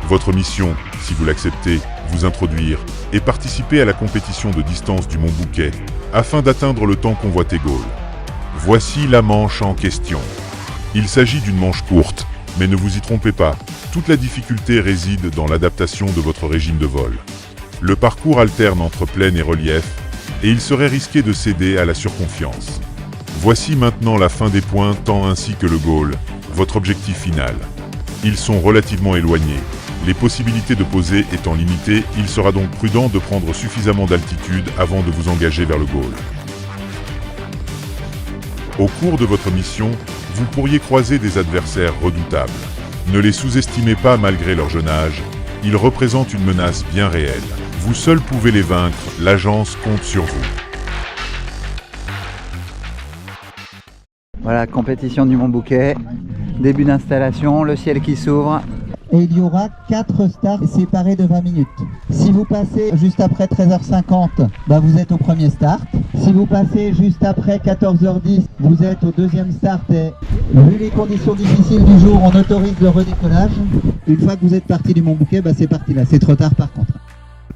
Votre mission, si vous l'acceptez, vous introduire et participer à la compétition de distance du Mont Bouquet afin d'atteindre le temps convoité Gaulle. Voici la manche en question. Il s'agit d'une manche courte, mais ne vous y trompez pas, toute la difficulté réside dans l'adaptation de votre régime de vol. Le parcours alterne entre plaine et relief, et il serait risqué de céder à la surconfiance. Voici maintenant la fin des points, tant ainsi que le goal, votre objectif final. Ils sont relativement éloignés. Les possibilités de poser étant limitées, il sera donc prudent de prendre suffisamment d'altitude avant de vous engager vers le goal. Au cours de votre mission, vous pourriez croiser des adversaires redoutables. Ne les sous-estimez pas malgré leur jeune âge, ils représentent une menace bien réelle. Vous seul pouvez les vaincre, l'agence compte sur vous. Voilà, compétition du Mont Bouquet, début d'installation, le ciel qui s'ouvre. Et il y aura 4 starts séparés de 20 minutes. Si vous passez juste après 13h50, vous êtes au premier start. Si vous passez juste après 14h10, vous êtes au deuxième start. Et vu les conditions difficiles du jour, on autorise le redécollage. Une fois que vous êtes parti du Mont Bouquet, c'est parti là. C'est trop tard par contre.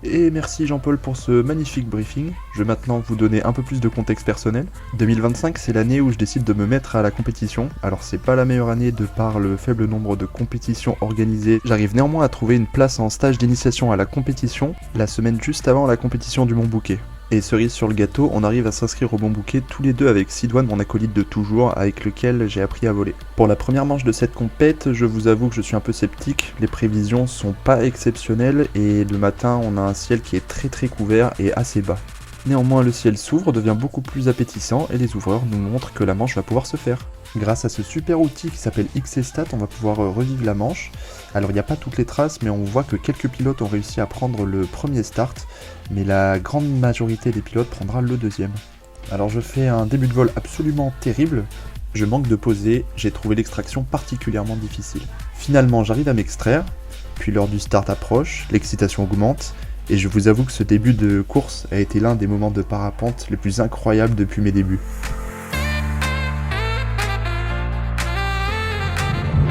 Et merci Jean-Paul pour ce magnifique briefing. Je vais maintenant vous donner un peu plus de contexte personnel. 2025, c'est l'année où je décide de me mettre à la compétition. Alors c'est pas la meilleure année de par le faible nombre de compétitions organisées. J'arrive néanmoins à trouver une place en stage d'initiation à la compétition, la semaine juste avant la compétition du Mont Bouquet. Et cerise sur le gâteau, on arrive à s'inscrire au Mont Bouquet tous les deux avec Sidoine, mon acolyte de toujours, avec lequel j'ai appris à voler. Pour la première manche de cette compète, je vous avoue que je suis un peu sceptique, les prévisions sont pas exceptionnelles et le matin on a un ciel qui est très couvert et assez bas. Néanmoins le ciel s'ouvre, devient beaucoup plus appétissant et les ouvreurs nous montrent que la manche va pouvoir se faire. Grâce à ce super outil qui s'appelle XCStat, on va pouvoir revivre la manche. Alors il n'y a pas toutes les traces, mais on voit que quelques pilotes ont réussi à prendre le premier start, mais la grande majorité des pilotes prendra le deuxième. Alors je fais un début de vol absolument terrible, je manque de poser, j'ai trouvé l'extraction particulièrement difficile. Finalement j'arrive à m'extraire, puis l'heure du start approche, l'excitation augmente, et je vous avoue que ce début de course a été l'un des moments de parapente les plus incroyables depuis mes débuts.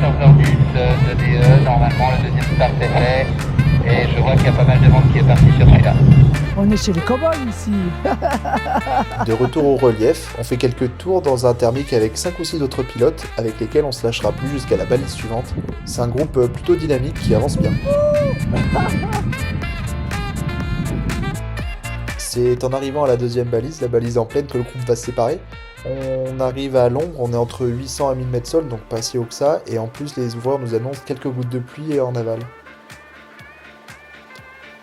14h10 de DE, normalement le deuxième start est fait et je vois qu'il y a pas mal de monde qui est parti sur celui-là. On est chez les cow-boys ici. De retour au relief, on fait quelques tours dans un thermique avec 5 ou 6 autres pilotes avec lesquels on se lâchera plus jusqu'à la balise suivante. C'est un groupe plutôt dynamique qui avance bien. C'est en arrivant à la deuxième balise, la balise en pleine, que le groupe va se séparer. On arrive à l'ombre, on est entre 800 à 1000 mètres sol, donc pas si haut que ça, et en plus les ouvreurs nous annoncent quelques gouttes de pluie en aval.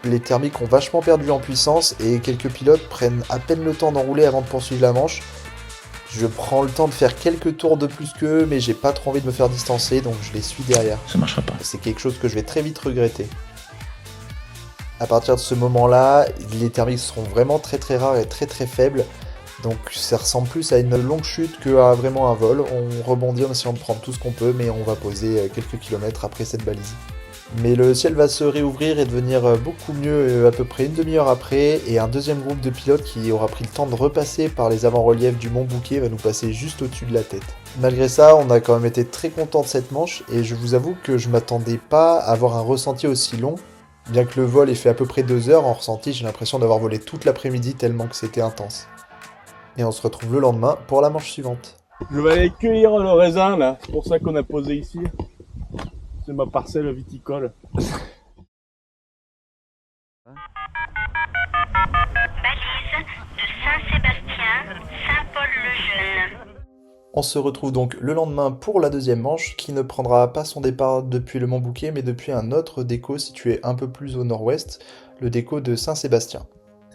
Les thermiques ont vachement perdu en puissance et quelques pilotes prennent à peine le temps d'enrouler avant de poursuivre la manche. Je prends le temps de faire quelques tours de plus qu'eux, mais j'ai pas trop envie de me faire distancer, donc je les suis derrière. Ça marchera pas. C'est quelque chose que je vais très vite regretter. À partir de ce moment-là, les thermiques seront vraiment très rares et très faibles. Donc ça ressemble plus à une longue chute qu'à vraiment un vol. On rebondit en essayant de prendre tout ce qu'on peut, mais on va poser quelques kilomètres après cette balise. Mais le ciel va se réouvrir et devenir beaucoup mieux à peu près une demi-heure après, et un deuxième groupe de pilotes qui aura pris le temps de repasser par les avant-reliefs du Mont Bouquet va nous passer juste au-dessus de la tête. Malgré ça, on a quand même été très content de cette manche, et je vous avoue que je m'attendais pas à avoir un ressenti aussi long. Bien que le vol ait fait à peu près 2 heures, en ressenti j'ai l'impression d'avoir volé toute l'après-midi tellement que c'était intense. Et on se retrouve le lendemain pour la manche suivante. Je vais aller cueillir le raisin là, c'est pour ça qu'on a posé ici. C'est ma parcelle viticole. Balise de Saint-Sébastien, Saint-Paul-le-Jeune. On se retrouve donc le lendemain pour la deuxième manche, qui ne prendra pas son départ depuis le Mont Bouquet, mais depuis un autre déco situé un peu plus au nord-ouest, le déco de Saint-Sébastien.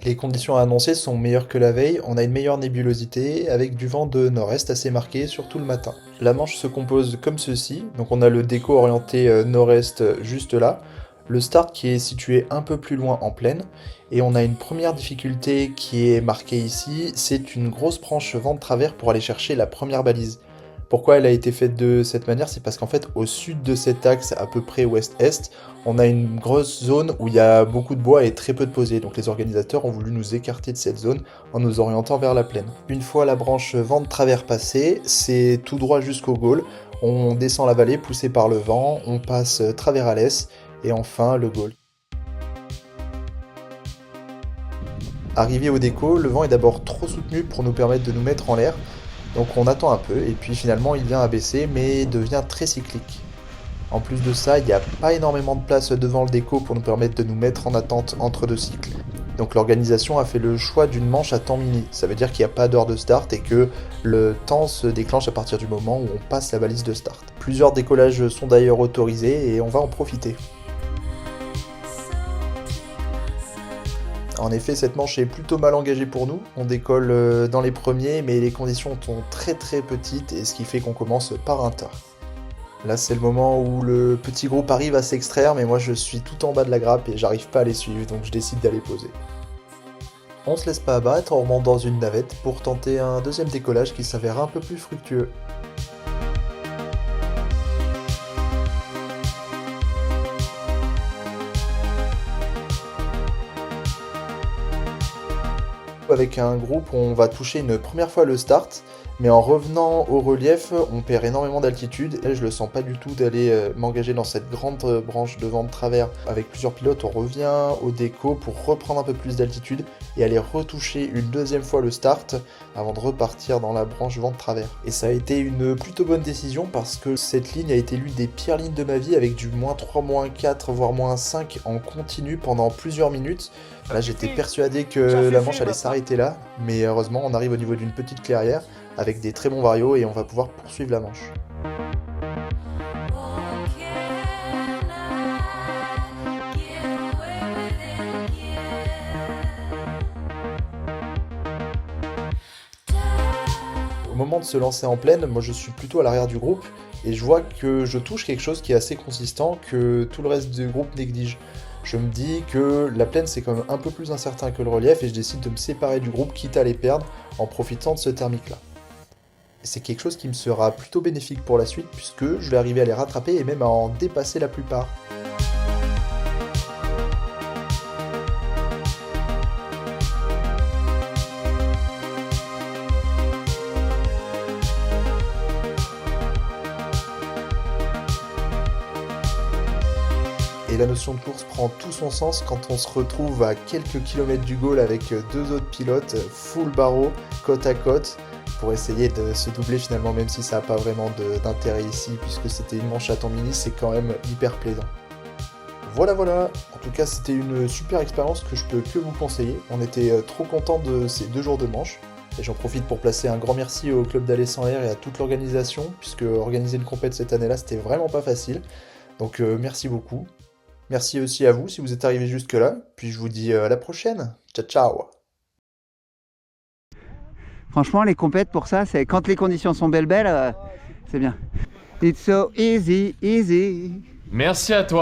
Les conditions annoncées sont meilleures que la veille, on a une meilleure nébulosité, avec du vent de nord-est assez marqué, surtout le matin. La manche se compose comme ceci, donc on a le déco orienté nord-est juste là, le start qui est situé un peu plus loin en plaine, et on a une première difficulté qui est marquée ici, c'est une grosse branche vent de travers pour aller chercher la première balise. Pourquoi elle a été faite de cette manière? C'est parce qu'en fait au sud de cet axe, à peu près ouest-est, on a une grosse zone où il y a beaucoup de bois et très peu de posés, donc les organisateurs ont voulu nous écarter de cette zone en nous orientant vers la plaine. Une fois la branche vent de travers passée, c'est tout droit jusqu'au goal, on descend la vallée poussé par le vent, on passe travers à l'est, et enfin le goal. Arrivé au déco, le vent est d'abord trop soutenu pour nous permettre de nous mettre en l'air, donc on attend un peu et puis finalement il vient à baisser mais devient très cyclique. En plus de ça, il n'y a pas énormément de place devant le déco pour nous permettre de nous mettre en attente entre deux cycles. Donc l'organisation a fait le choix d'une manche à temps mini, ça veut dire qu'il n'y a pas d'heure de start et que le temps se déclenche à partir du moment où on passe la balise de start. Plusieurs décollages sont d'ailleurs autorisés et on va en profiter. En effet, cette manche est plutôt mal engagée pour nous. On décolle dans les premiers, mais les conditions sont très petites, et ce qui fait qu'on commence par un tas. Là, c'est le moment où le petit groupe arrive à s'extraire, mais moi je suis tout en bas de la grappe et j'arrive pas à les suivre, donc je décide d'aller poser. On se laisse pas abattre, on remonte dans une navette pour tenter un deuxième décollage qui s'avère un peu plus fructueux. Avec un groupe, on va toucher une première fois le start, mais en revenant au relief, on perd énormément d'altitude et je le sens pas du tout d'aller m'engager dans cette grande branche de vent de travers. Avec plusieurs pilotes, on revient au déco pour reprendre un peu plus d'altitude et aller retoucher une deuxième fois le start avant de repartir dans la branche vent de travers. Et ça a été une plutôt bonne décision parce que cette ligne a été l'une des pires lignes de ma vie avec du -3, -4, voire -5 en continu pendant plusieurs minutes. Là, j'étais persuadé que la manche allait s'arrêter là, mais heureusement, on arrive au niveau d'une petite clairière avec des très bons varios et on va pouvoir poursuivre la manche. Au moment de se lancer en plaine, moi je suis plutôt à l'arrière du groupe et je vois que je touche quelque chose qui est assez consistant que tout le reste du groupe néglige. Je me dis que la plaine c'est quand même un peu plus incertain que le relief et je décide de me séparer du groupe quitte à les perdre en profitant de ce thermique là. C'est quelque chose qui me sera plutôt bénéfique pour la suite puisque je vais arriver à les rattraper et même à en dépasser la plupart. Et la notion de course prend tout son sens quand on se retrouve à quelques kilomètres du goal avec deux autres pilotes full barreau, côte à côte, pour essayer de se doubler finalement, même si ça n'a pas vraiment d'intérêt ici, puisque c'était une manche à temps mini, c'est quand même hyper plaisant. Voilà, en tout cas c'était une super expérience que je peux que vous conseiller. On était trop contents de ces 2 jours de manche. Et j'en profite pour placer un grand merci au club d'Aller sans l'air et à toute l'organisation, puisque organiser une compète cette année-là, c'était vraiment pas facile. Donc merci beaucoup. Merci aussi à vous si vous êtes arrivés jusque-là, puis je vous dis à la prochaine. Ciao, ciao. Franchement, les compètes pour ça, c'est quand les conditions sont belles, c'est bien. It's so easy. Merci à toi.